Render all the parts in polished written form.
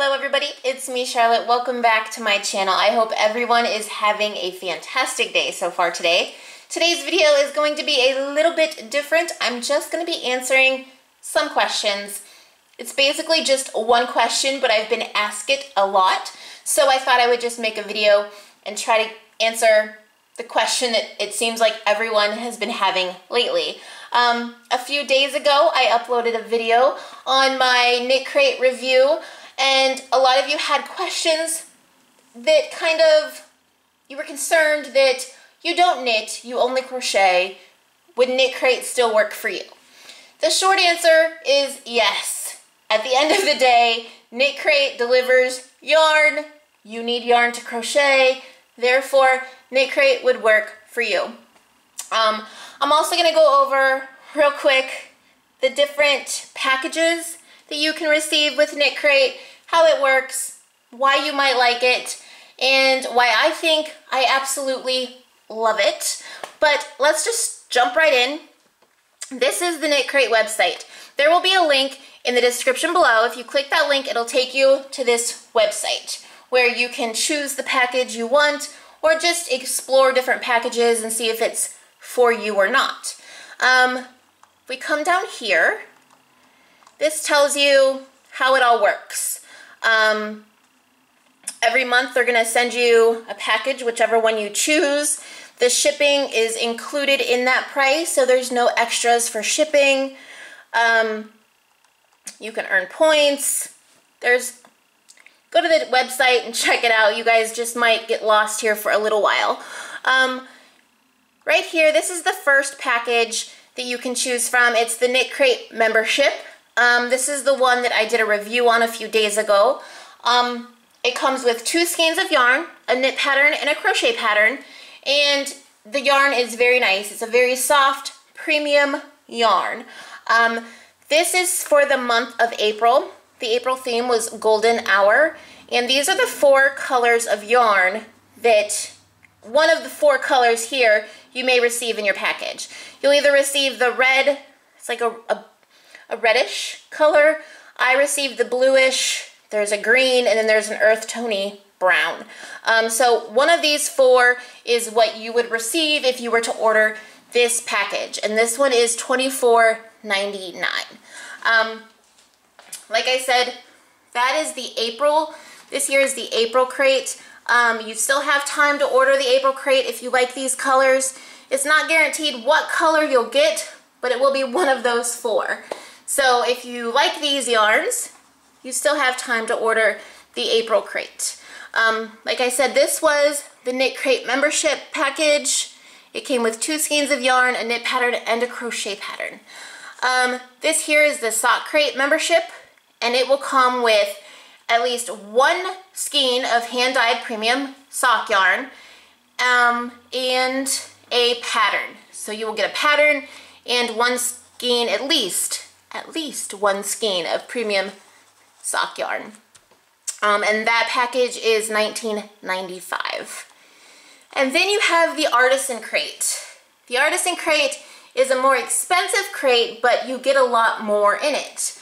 Hello everybody, it's me Charlotte. Welcome back to my channel. I hope everyone is having a fantastic day so far today. Today's video is going to be a little bit different. I'm just going to be answering some questions. It's basically just one question, but I've been asked it a lot. So I thought I would just make a video and try to answer the question that it seems like everyone has been having lately. A few days ago, I uploaded a video on my KnitCrate review, and a lot of you had questions that you were concerned that you don't knit, you only crochet. Would KnitCrate still work for you? The short answer is yes. At the end of the day, KnitCrate delivers yarn. You need yarn to crochet, therefore KnitCrate would work for you. I'm also going to go over real quick the different packages that you can receive with KnitCrate, how it works, why you might like it, and why I think I absolutely love it. But let's just jump right in. This is the KnitCrate website. There will be a link in the description below. If you click that link, it'll take you to this website where you can choose the package you want or just explore different packages and see if it's for you or not. We come down here. This tells you how it all works. Every month they're going to send you a package, whichever one you choose. The shipping is included in that price, so there's no extras for shipping. You can earn points. Go to the website and check it out. You guys just might get lost here for a little while. Right here, this is the first package that you can choose from. It's the KnitCrate membership. This is the one that I did a review on a few days ago. It comes with 2 skeins of yarn, a knit pattern, and a crochet pattern. And the yarn is very nice. It's a very soft, premium yarn. This is for the month of April. The April theme was Golden Hour. And these are the 4 colors of yarn that one of the 4 colors here you may receive in your package. You'll either receive the red, it's like a reddish color. I received the bluish, there's a green, and then there's an earth tony brown. So one of these 4 is what you would receive if you were to order this package. And this one is $24.99. Like I said, that is the April. This year is the April crate. You still have time to order the April crate if you like these colors. It's not guaranteed what color you'll get, but it will be one of those 4. So if you like these yarns, you still have time to order the April crate. Like I said, this was the KnitCrate membership package. It came with 2 skeins of yarn, a knit pattern, and a crochet pattern. This here is the sock crate membership, and it will come with at least 1 skein of hand-dyed premium sock yarn and a pattern. So you will get a pattern and 1 skein, at least 1 skein of premium sock yarn. And that package is $19.95. And then you have the Artisan crate. The Artisan crate is a more expensive crate, but you get a lot more in it.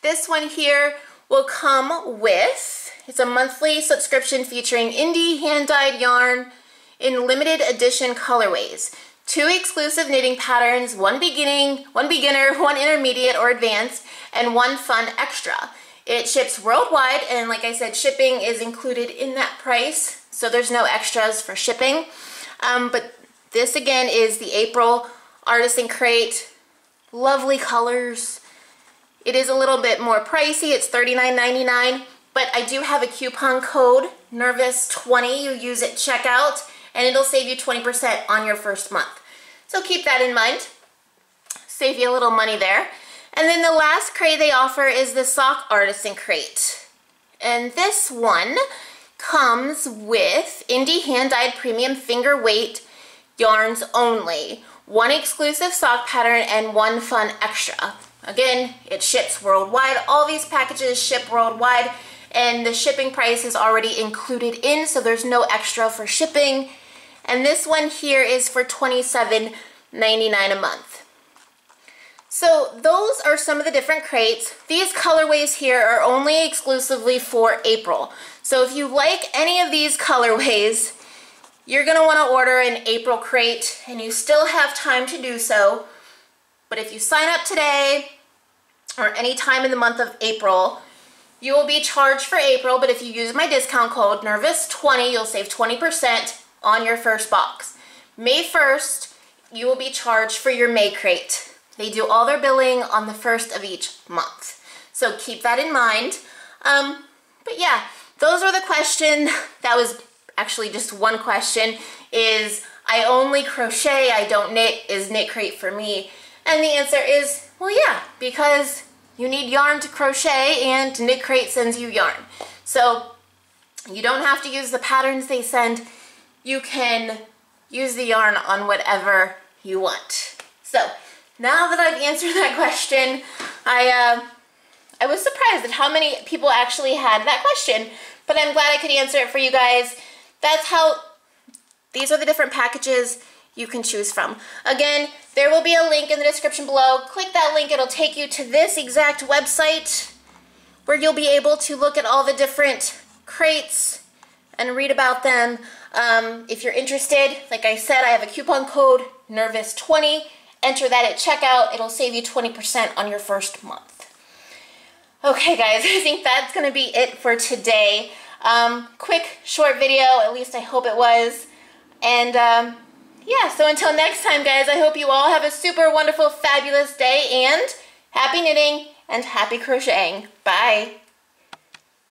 This one here will come with, it's a monthly subscription featuring indie hand-dyed yarn in limited edition colorways. 2 exclusive knitting patterns, 1 beginner, 1 intermediate or advanced, and 1 fun extra. It ships worldwide, and like I said, shipping is included in that price, so there's no extras for shipping. But this again is the April Artisan crate. Lovely colors. It is a little bit more pricey. It's $39.99, but I do have a coupon code, Nervous20. You use it checkout, and it'll save you 20% on your first month. So keep that in mind. Save you a little money there. And then the last crate they offer is the Sock Artisan crate. And this one comes with indie hand-dyed premium finger weight yarns only. 1 exclusive sock pattern and 1 fun extra. Again, it ships worldwide. All these packages ship worldwide, and the shipping price is already included in, so there's no extra for shipping. And this one here is for $27.99 a month. So those are some of the different crates. These colorways here are only exclusively for April. So if you like any of these colorways, you're gonna wanna order an April crate, and you still have time to do so. But if you sign up today or any time in the month of April, you will be charged for April, but if you use my discount code NERVOUS20, you'll save 20% on your first box. May 1st, you will be charged for your May crate. They do all their billing on the 1st of each month. So keep that in mind. But yeah, those were the questions. That was actually just one question, is I only crochet, I don't knit, is KnitCrate for me? And the answer is, well, yeah, because you need yarn to crochet and KnitCrate sends you yarn. So you don't have to use the patterns they send. You can use the yarn on whatever you want. So now that I've answered that question, I was surprised at how many people actually had that question, but I'm glad I could answer it for you guys. That's how, these are the different packages you can choose from. Again, there will be a link in the description below. Click that link, it'll take you to this exact website where you'll be able to look at all the different crates and read about them. If you're interested, like I said, I have a coupon code, NERVOUS20. Enter that at checkout. It'll save you 20% on your first month. Okay, guys, I think that's going to be it for today. Quick, short video, at least I hope it was. And yeah, so until next time, guys, I hope you all have a super wonderful, fabulous day, and happy knitting and happy crocheting. Bye.